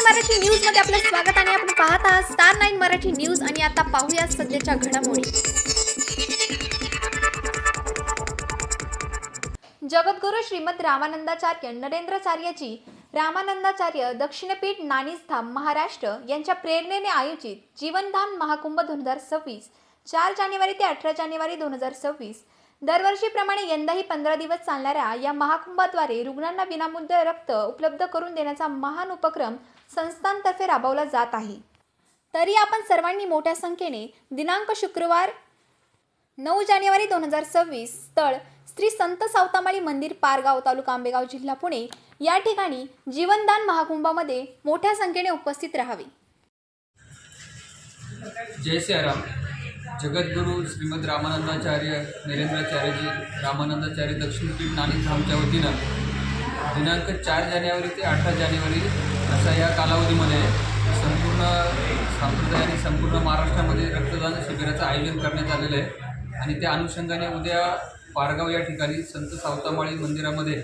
Marathi news मध्ये आपलं स्वागत आणि आपण पाहत आहात स्टार 9 मराठी न्यूज आणि आता पाहूया सध्याच्या घडामोडी। जगद्गुरु श्रीमद रामानंदाचार्य नरेंद्राचार्यजी रामानंदाचार्य दक्षिणपीठ नाणीजधाम महाराष्ट्र यांच्या प्रेरणेने आयोजित जीवनधाम महाकुंभ 2026 4 जानेवारी ते 18 जानेवारी 2026 दरवर्षीप्रमाणे यंदाही 15 दिवस चालणाऱ्या या महाकुंभाद्वारे रुग्णांना विनामूल्य रक्त उपलब्ध करून देण्याचा महान उपक्रम संस्थांतर्फे राबवला जात आहे। तरी आपण सर्वांनी मोठ्या संख्येने दिनांक शुक्रवार 9 जानेवारी 2026 स्थळ श्री संत सावतामाळी मंदिर पारगाव तालुका आंबेगाव जिल्हा पुणे या ठिकाणी जीवनदान महाकुंभामध्ये मोठ्या संख्येने उपस्थित राहावे। जय सियाराम। जगद्गुरु श्रीमद रामानंदाचार्य नरेंद्राचार्यजी रामानंदाचार्य दक्षिणपीठ नाणीजधामच्या वतीनं दिनांक 4 जानेवारी ते 18 जानेवारी अशा या कालावधीमध्ये संपूर्ण संप्रदाय आणि संपूर्ण महाराष्ट्रामध्ये रक्तदान शिबिराचं आयोजन करण्यात आलेलं आहे आणि त्या अनुषंगाने उद्या पारगाव या ठिकाणी संत सावतामाळी मंदिरामध्ये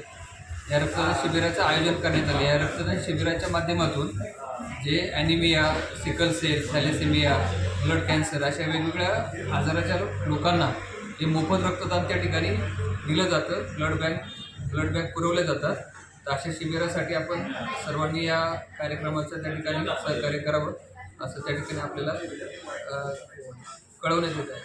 या रक्तदान शिबिराचं आयोजन करण्यात आले। या रक्तदान शिबिराच्या माध्यमातून जे anaemia, sickle cell, thalassaemia, blood cancer अशा वेगवेगळ्या आजाराच्या लोकांना हे मोफत रक्तदान त्या ठिकाणी दिलं जातं। ब्लड बँक पुरवले जातात। तर अशा शिबिरासाठी आपण सर्वांनी या कार्यक्रमाचं त्या ठिकाणी सहकार्य करावं असं त्या ठिकाणी आपल्याला कळवण्यात येत आहे।